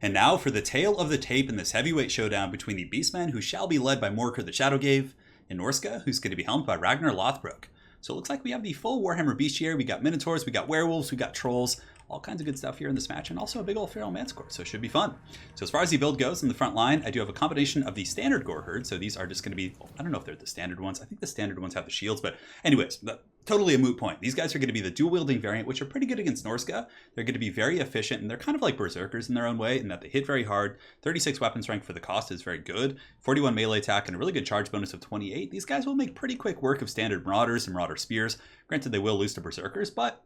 And now for the tale of the tape in this heavyweight showdown between the Beastmen, who shall be led by Morker the Shadowgave, and Norsca, who's going to be helmed by Ragnar Lothbrok. So it looks like we have the full Warhammer Bestiary. We got Minotaurs, we got Werewolves, we got Trolls, all kinds of good stuff here in this match, and also a big old Feral Manticore, so it should be fun. So as far as the build goes, in the front line, I do have a combination of the standard Gore Herd, so these are just going to be, I don't know if they're the standard ones, I think the standard ones have the shields, but anyways, totally a moot point. These guys are going to be the dual-wielding variant, which are pretty good against Norsca. They're going to be very efficient, and they're kind of like Berserkers in their own way, in that they hit very hard. 36 weapons rank for the cost is very good. 41 melee attack, and a really good charge bonus of 28. These guys will make pretty quick work of standard Marauders and Marauder Spears. Granted, they will lose to Berserkers, but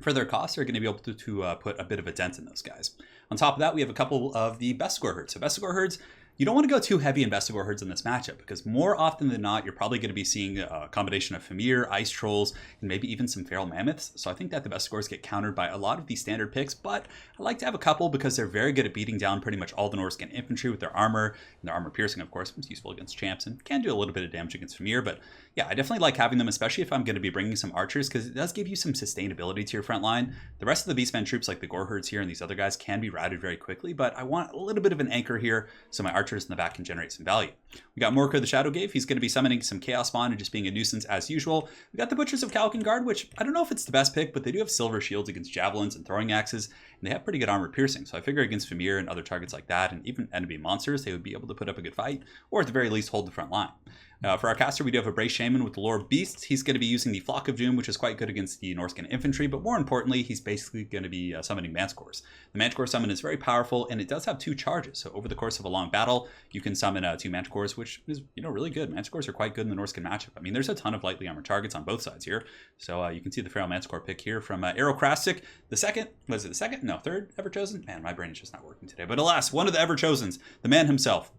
for their costs, they're going to be able to put a bit of a dent in those guys. On top of that, we have a couple of the Bestigor Herds. So Bestigor Herds, you don't want to go too heavy in Bestigor Herds in this matchup, because more often than not, you're probably going to be seeing a combination of Fimir, Ice Trolls, and maybe even some Feral Mammoths. So I think that the Bestigors get countered by a lot of these standard picks, but I like to have a couple because they're very good at beating down pretty much all the Norscan infantry with their armor, and their armor piercing, of course, is useful against champs and can do a little bit of damage against Fimir. But yeah, I definitely like having them, especially if I'm going to be bringing some archers, because it does give you some sustainability to your front line. The rest of the Beastmen troops, like the Gore Herds here and these other guys, can be routed very quickly, but I want a little bit of an anchor here so my archers in the back can generate some value. We got Morker the Shadowgave. He's going to be summoning some Chaos Spawn and just being a nuisance as usual. We got the Butchers of Kalkengard, which I don't know if it's the best pick, but they do have silver shields against javelins and throwing axes, and they have pretty good armor piercing. So I figure against Fimir and other targets like that, and even enemy monsters, they would be able to put up a good fight, or at the very least hold the front line. For our caster, we do have a Brace Shaman with the Lore of Beasts. He's going to be using the Flock of Doom, which is quite good against the Norscan infantry, but more importantly, he's basically going to be summoning Manticores. The Manticore summon is very powerful, and it does have 2 charges. So over the course of a long battle, you can summon 2 Manticores, which is really good. Manticores are quite good in the Norscan matchup. I mean, there's a ton of lightly armored targets on both sides here. So you can see the Feral Manticore pick here from Aerocrastic. The second, was it the second? No, third ever chosen? Man, my brain is just not working today. But alas, one of the ever chosens, the man himself.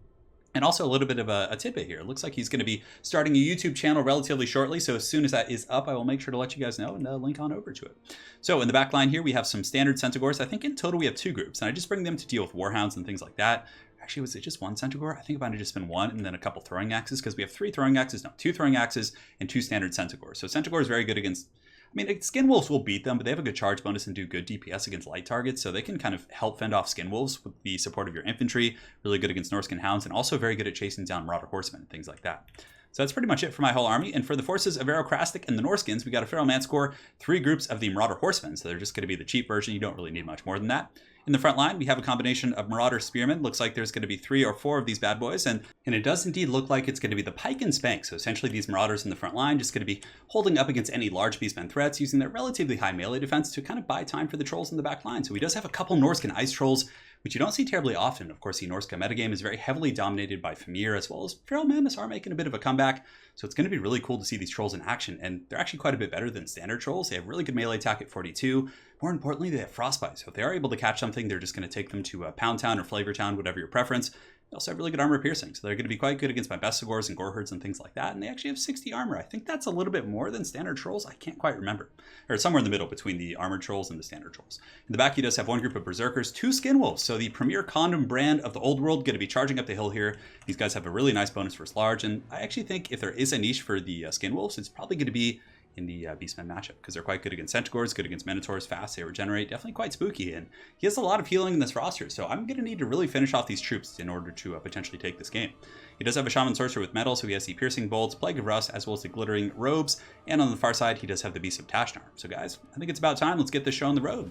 And also a little bit of a tidbit here. It looks like he's going to be starting a YouTube channel relatively shortly. So as soon as that is up, I will make sure to let you guys know and link on over to it. So in the back line here, we have some standard Centaurs. I think in total we have 2 groups. And I just bring them to deal with Warhounds and things like that. Actually, was it just 1 Centaur? I think it might have just been 1 and then a couple throwing axes, because we have 3 throwing axes. No, 2 throwing axes and 2 standard Centaurs. So Centaur is very good against... I mean, Skin Wolves will beat them, but they have a good charge bonus and do good DPS against light targets, so they can kind of help fend off Skin Wolves with the support of your infantry, really good against Norscan Hounds, and also very good at chasing down Marauder Horsemen and things like that. So that's pretty much it for my whole army, and for the forces of Aerocrastic and the Norskins, we got a Feral Manticore, 3 groups of the Marauder Horsemen, so they're just going to be the cheap version. You don't really need much more than that. In the front line, we have a combination of Marauder Spearmen. Looks like there's going to be 3 or 4 of these bad boys, and it does indeed look like it's going to be the Pike and Spank. So essentially these Marauders in the front line just going to be holding up against any large Beastmen threats, using their relatively high melee defense to kind of buy time for the Trolls in the back line. So he does have a couple Norscan Ice Trolls, which you don't see terribly often. Of course, the Norsca metagame is very heavily dominated by Fimir, as well as Feral Mammoths are making a bit of a comeback. So it's going to be really cool to see these Trolls in action, and they're actually quite a bit better than standard Trolls. They have really good melee attack at 42. More importantly, they have Frostbite, so if they are able to catch something, they're just going to take them to Pound Town or Flavor Town, whatever your preference. They also have really good armor piercing, so they're going to be quite good against my Bestigors and Gore Herds and things like that, and they actually have 60 armor. I think that's a little bit more than standard Trolls. I can't quite remember. Or somewhere in the middle between the armored Trolls and the standard Trolls. In the back, he does have 1 group of Berserkers, 2 Skin Wolves, so the premier condom brand of the old world, going to be charging up the hill here. These guys have a really nice bonus versus large, and I actually think if there is a niche for the Skin Wolves, it's probably going to be in the Beastmen matchup, because they're quite good against Centaurs, good against Minotaurs, fast, they regenerate, definitely quite spooky, and he has a lot of healing in this roster, so I'm going to need to really finish off these troops in order to potentially take this game. He does have a Shaman Sorcerer with metal, so he has the Piercing Bolts, Plague of Rust, as well as the Glittering Robes, and on the far side, he does have the Beast of Tashnar. So guys, I think it's about time, let's get this show on the road.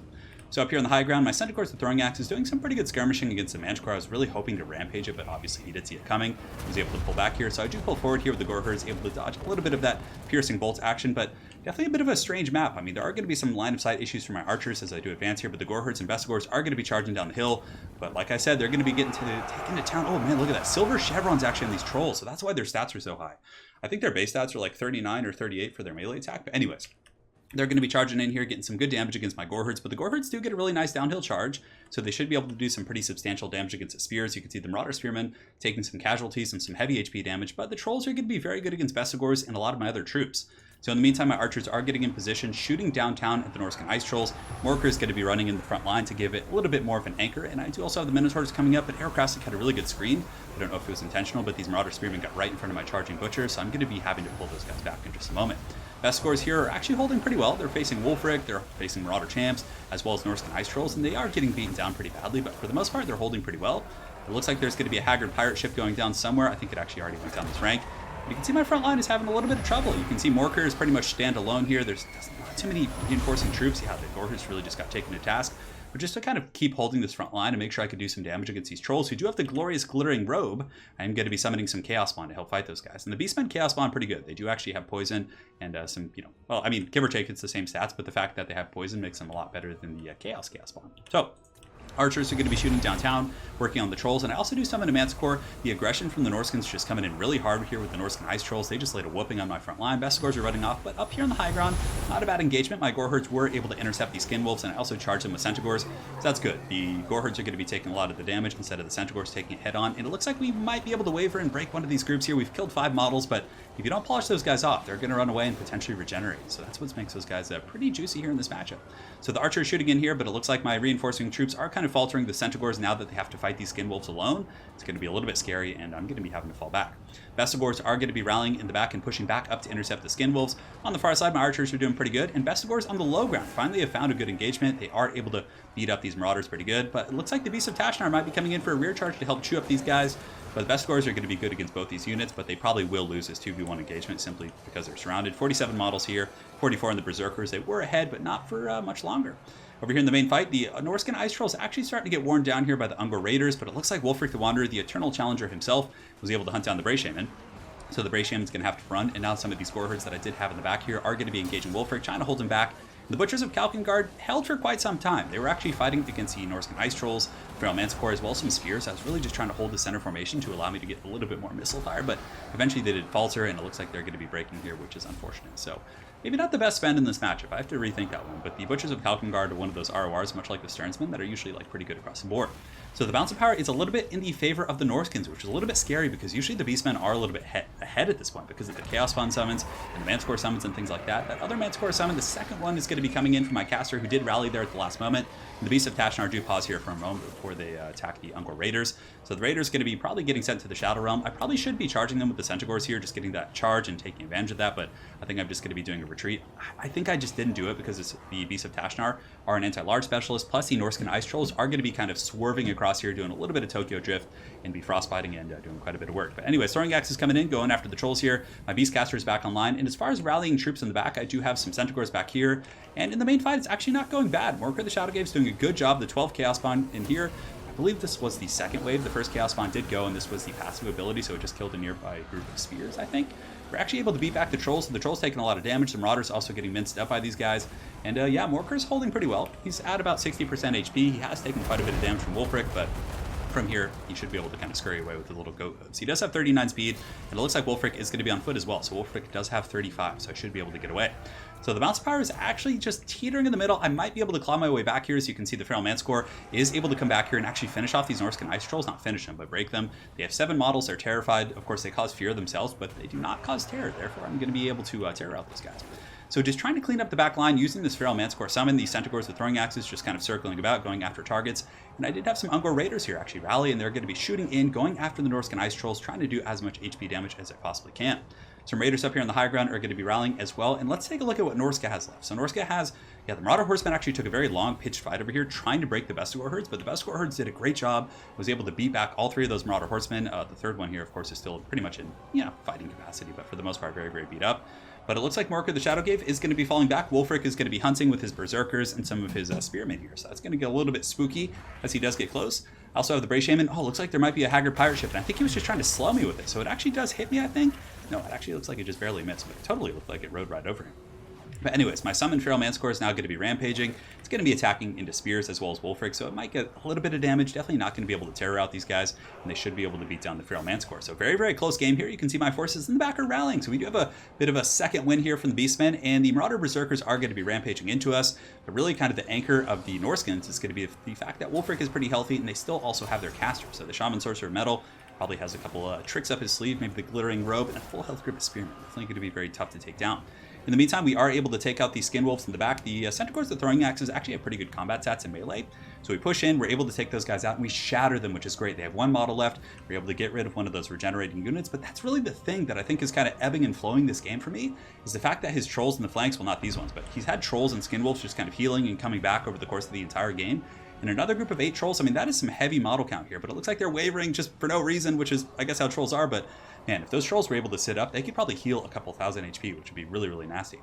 So up here on the high ground, my Centaurs with Throwing Axe is doing some pretty good skirmishing against the Manticore. I was really hoping to rampage it, but obviously he did see it coming. He was able to pull back here, so I do pull forward here with the Gore Herds, able to dodge a little bit of that Piercing Bolts action, but definitely a bit of a strange map. I mean, there are going to be some line of sight issues for my archers as I do advance here, but the Gore Herds and Bestigors are going to be charging down the hill. But like I said, they're going to be taken to town. Oh man, look at that. Silver Chevrons actually on these Trolls, so that's why their stats are so high. I think their base stats are like 39 or 38 for their melee attack, but anyways. They're going to be charging in here, getting some good damage against my Gore Herds, but the Gore Herds do get a really nice downhill charge, so they should be able to do some pretty substantial damage against the Spears. You can see the Marauder Spearmen taking some casualties and some heavy HP damage, but the Trolls are going to be very good against Bestigors and a lot of my other troops. So in the meantime, my archers are getting in position, shooting downtown at the Norscan Ice Trolls. Morker is going to be running in the front line to give it a little bit more of an anchor, and I do also have the Minotaurs coming up, but Aerocrastic had a really good screen. I don't know if it was intentional, but these Marauder Spearmen got right in front of my charging Butcher, so I'm going to be having to pull those guys back in just a moment. Best scores here are actually holding pretty well. They're facing Wolfric, they're facing Marauder Champs, as well as Norscan Ice Trolls, and they are getting beaten down pretty badly, but for the most part, they're holding pretty well. It looks like there's going to be a Haggard Pirate ship going down somewhere. I think it actually already went down this rank. But you can see my front line is having a little bit of trouble. You can see Morker is pretty much stand alone here. There's not too many reinforcing troops. Yeah, the Gorhers really just got taken to task. But just to kind of keep holding this front line and make sure I could do some damage against these trolls who do have the glorious glittering robe, I'm going to be summoning some Chaos Spawn to help fight those guys. And the Beastmen Chaos Spawn pretty good. They do actually have poison and some, well, I mean, give or take, it's the same stats, but the fact that they have poison makes them a lot better than the Chaos Spawn. So, archers are going to be shooting downtown, working on the trolls, and I also do summon a Manticore. The aggression from the Norscans just coming in really hard here with the Norscan Ice Trolls. They just laid a whooping on my front line. Bestigors are running off, but up here on the high ground, not a bad engagement. My Gorherds were able to intercept these Skin Wolves, and I also charged them with Centaurs, so that's good. The Gorherds are going to be taking a lot of the damage instead of the Centaurs taking it head on, and it looks like we might be able to waver and break one of these groups here. We've killed 5 models, but if you don't polish those guys off, they're going to run away and potentially regenerate, so that's what makes those guys pretty juicy here in this matchup. So the archer is shooting in here, but it looks like my reinforcing troops are kind of faltering. The Centaurs, now that they have to fight these Skin Wolves alone, it's going to be a little bit scary, and I'm going to be having to fall back. Bestigors are going to be rallying in the back and pushing back up to intercept the Skin Wolves. On the far side, my archers are doing pretty good, and Bestigors on the low ground finally have found a good engagement. They are able to beat up these Marauders pretty good, but it looks like the Beasts of Tashnar might be coming in for a rear charge to help chew up these guys. But the Bestigors are going to be good against both these units, but they probably will lose this 2v1 engagement simply because they're surrounded. 47 models here, 44 on the Berserkers. They were ahead, but not for much longer. Over here in the main fight, the Norscan Ice Trolls actually starting to get worn down here by the Ungor Raiders, but it looks like Wolfric the Wanderer, the Eternal Challenger himself, was able to hunt down the Bray Shaman. So the Bray Shaman's going to have to run, and now some of these Gorherds that I did have in the back here are going to be engaging Wolfric, trying to hold him back. The Butchers of Kalkengard held for quite some time. They were actually fighting against the Norscan Ice Trolls, Frail Manticore, as well as some Spears. I was really just trying to hold the center formation to allow me to get a little bit more missile fire, but eventually they did falter, and it looks like they're going to be breaking here, which is unfortunate. So maybe not the best spend in this matchup. I have to rethink that one, but the Butchers of Kalkengard are one of those RORs, much like the Sternsmen, that are usually pretty good across the board. So the balance of power is a little bit in the favor of the Norscans, which is a little bit scary because usually the Beastmen are a little bit ahead at this point because of the Chaos Spawn summons and the Manticore summons and things like that. That other Manticore summon, the second one, is going to be coming in from my caster who did rally there at the last moment. And the Beasts of Tashnar do pause here for a moment before they attack the Ungor Raiders. So the Raiders going to be probably getting sent to the Shadow Realm. I probably should be charging them with the Centaurs here, just getting that charge and taking advantage of that, but I think I'm just going to be doing a retreat. I think I just didn't do it because the Beasts of Tashnar are an anti-large specialist, plus the Norscan Ice Trolls are going to be kind of swerving across here, doing a little bit of Tokyo Drift and be frostbiting and doing quite a bit of work. But anyways, Throwing Axe is coming in, going after the Trolls here. My Beastcaster is back online, and as far as rallying troops in the back, I do have some Centaurs back here, and in the main fight, it's actually not going bad. Morker the Shadowgave is doing a good job. The 12 Chaos Spawn in here, I believe this was the second wave. The first Chaos Spawn did go, and this was the passive ability, so it just killed a nearby group of Spears, I think. We're actually able to beat back the Trolls, so the Trolls taking a lot of damage. The Marauders also getting minced up by these guys. And yeah, Morker's holding pretty well. He's at about 60% HP. He has taken quite a bit of damage from Wolfric, but from here, he should be able to kind of scurry away with the little goat hooves. He does have 39 speed, and it looks like Wolfric is going to be on foot as well. So Wolfric does have 35, so I should be able to get away. So the bounce power is actually just teetering in the middle. I might be able to claw my way back here. As you can see, the Feral Manticore is able to come back here and actually finish off these Norscan Ice Trolls. Not finish them, but break them. They have 7 models. They're terrified. Of course, they cause fear themselves, but they do not cause terror. Therefore, I'm going to be able to terror out those guys. So just trying to clean up the back line using this Feral Manticore summon, these Centaurs with Throwing Axes just kind of circling about, going after targets. And I did have some Ungor Raiders here actually rally, and they're going to be shooting in, going after the Norscan Ice Trolls, trying to do as much HP damage as I possibly can. Some Raiders up here on the high ground are going to be rallying as well. And let's take a look at what Norsca has left. So Norsca has, the Marauder Horsemen actually took a very long pitched fight over here trying to break the Bestigor herds, but the Bestigor herds did a great job, was able to beat back all 3 of those Marauder Horsemen. The third one here, of course, is still pretty much in, fighting capacity, but for the most part, very, very beat up. But it looks like Morker the Shadowgave is going to be falling back. Wolfric is going to be hunting with his Berserkers and some of his Spearmen here. So that's going to get a little bit spooky as he does get close. I also have the Bray Shaman. Oh, looks like there might be a Haggard Pirate ship. And I think he was just trying to slow me with it. So it actually does hit me, I think. No, it actually looks like it just barely missed. But it totally looked like it rode right over him. But anyways, my summoned Feral Manticore is now going to be rampaging. It's going to be attacking into Spears as well as Wolfric, so it might get a little bit of damage. Definitely not going to be able to terror out these guys, and they should be able to beat down the Feral Manticore. So very, very close game here. You can see my forces in the back are rallying. So we do have a bit of a second win here from the Beastmen, and the Marauder Berserkers are going to be rampaging into us. But really kind of the anchor of the Norscans is going to be the fact that Wolfric is pretty healthy, and they still also have their caster. So the Shaman Sorcerer Metal probably has a couple tricks up his sleeve, maybe the Glittering Robe, and a full health group of Spearmen. Definitely going to be very tough to take down. In the meantime, we are able to take out these skin wolves in the back. The Centaurs, the throwing axes, actually have pretty good combat stats in melee. So we push in, we're able to take those guys out, and we shatter them, which is great. They have one model left. We're able to get rid of one of those regenerating units, but that's really the thing that I think is kind of ebbing and flowing this game for me, is the fact that his trolls in the flanks, well, not these ones, but he's had trolls and skin wolves just kind of healing and coming back over the course of the entire game. And another group of 8 trolls, I mean, that is some heavy model count here, but it looks like they're wavering just for no reason, which is, I guess, how trolls are. But man, if those trolls were able to sit up, they could probably heal a couple thousand HP, which would be really, really nasty.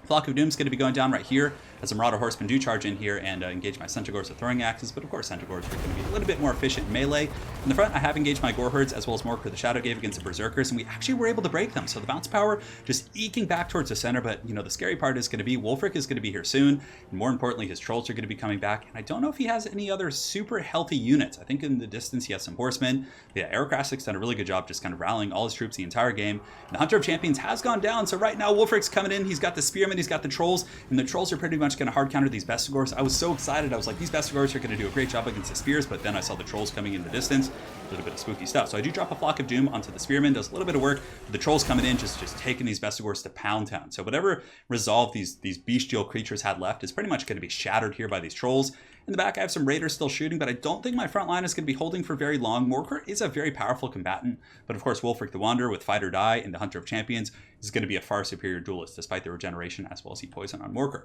Flock of Doom is going to be going down right here as the Marauder Horsemen do charge in here and engage my Centaurs with throwing axes, but of course Centaurs are going to be a little bit more efficient in melee. In the front, I have engaged my Gore Herds as well as Morker the Shadowgave against the Berserkers, and we actually were able to break them. So the bounce power just eking back towards the center, but you know, the scary part is going to be Wulfric is going to be here soon, and more importantly, his trolls are going to be coming back, and I don't know if he has any other super healthy units. I think in the distance he has some horsemen. Yeah, Aerocrastic's done a really good job just kind of rallying all his troops the entire game. And the Hunter of Champions has gone down, so right now Wulfric's coming in, he's got the Spearmen, he's got the trolls, and the trolls are pretty much going to hard counter these Bestigors. I was so excited. I was like, these Bestigors are going to do a great job against the spears, but then I saw the trolls coming in the distance. A little bit of spooky stuff. So I do drop a Flock of Doom onto the Spearmen, does a little bit of work. But the trolls coming in, just taking these Bestigors to Pound Town. So whatever resolve these bestial creatures had left is pretty much going to be shattered here by these trolls. In the back, I have some Raiders still shooting, but I don't think my front line is going to be holding for very long. Morker is a very powerful combatant, but of course, Wulfric the Wanderer with Fight or Die and the Hunter of Champions is going to be a far superior duelist, despite the regeneration as well as the poison on Morker.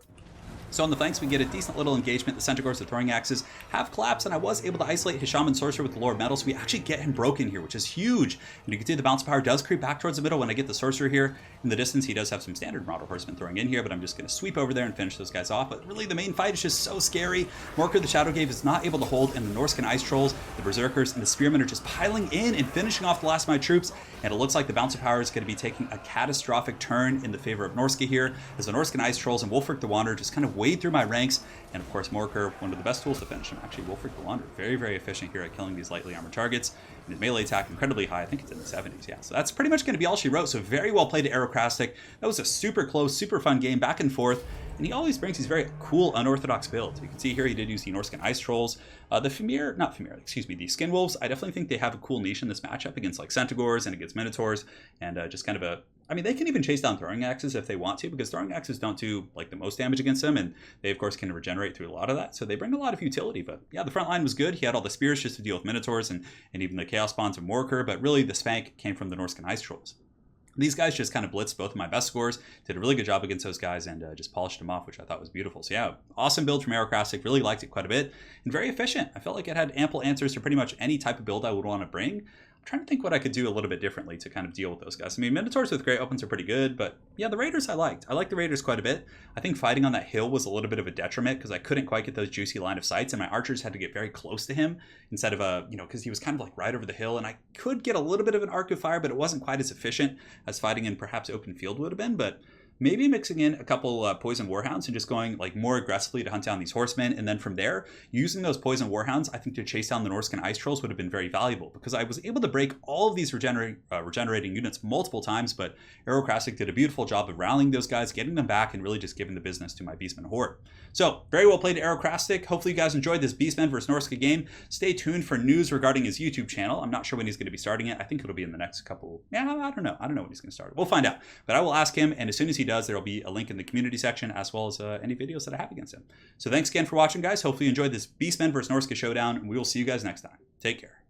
So on the flanks, we get a decent little engagement. The Centaurs, the throwing axes, have collapsed, and I was able to isolate his Shaman Sorcerer with the Lore of Metal, so we actually get him broken here, which is huge. And you can see the bounce power does creep back towards the middle when I get the Sorcerer here. In the distance, he does have some standard Marauder Horsemen throwing in here, but I'm just going to sweep over there and finish those guys off. But really, the main fight is just so scary. Morker the Shadowgave is not able to hold, and the Norscan Ice Trolls, the Berserkers, and the Spearmen are just piling in and finishing off the last of my troops. And it looks like the bounce power is going to be taking a catastrophic turn in the favor of Norsca here, as the Norscan Ice Trolls and Wulfric the Wanderer just kind of wade through my ranks. And of course, Morker, one of the best tools to finish him. Actually, Wulfric the Wanderer, very, very efficient here at killing these lightly armored targets. And his melee attack, incredibly high. I think it's in the 70s, yeah. So that's pretty much going to be all she wrote. So very well played to Aerocrastic. That was a super close, super fun game, back and forth. And he always brings these very cool, unorthodox builds. You can see here he did use the Norscan Ice Trolls. The Skin Wolves, I definitely think they have a cool niche in this matchup against like Centaurs and against Minotaurs. And just kind of a... I mean, they can even chase down throwing axes if they want to, because throwing axes don't do like the most damage against them, and they of course can regenerate through a lot of that, so they bring a lot of utility. But yeah, the front line was good. He had all the spears just to deal with Minotaurs and even the Chaos Spawns of Morker, but really the spank came from the Norscan Ice Trolls. These guys just kind of blitzed both of my best scores, did a really good job against those guys, and just polished them off, which I thought was beautiful. So yeah, awesome build from Aerocrastic, really liked it quite a bit, and very efficient. I felt like it had ample answers to pretty much any type of build I would want to bring. I'm trying to think what I could do a little bit differently to kind of deal with those guys. I mean, Minotaurs with great opens are pretty good, but yeah, the Raiders I liked. I liked the Raiders quite a bit. I think fighting on that hill was a little bit of a detriment because I couldn't quite get those juicy line of sights, and my archers had to get very close to him instead of because he was kind of like right over the hill, and I could get a little bit of an arc of fire, but it wasn't quite as efficient as fighting in perhaps open field would have been. But maybe mixing in a couple poison warhounds and just going like more aggressively to hunt down these horsemen, and then from there using those poison warhounds, I think, to chase down the Norscan Ice Trolls would have been very valuable, because I was able to break all of these regenerating units multiple times. But Aerocrastic did a beautiful job of rallying those guys, getting them back, and really just giving the business to my Beastmen horde. So very well played to Aerocrastic. Hopefully you guys enjoyed this Beastmen versus Norsca game. Stay tuned for news regarding his YouTube channel. I'm not sure when he's going to be starting it. I think it'll be in the next couple. Yeah, I don't know when he's going to start it. We'll find out, but I will ask him, and as soon as he does, there will be a link in the community section, as well as any videos that I have against him. So thanks again for watching, guys. Hopefully you enjoyed this Beastmen versus Norsca showdown, and we will see you guys next time. Take care.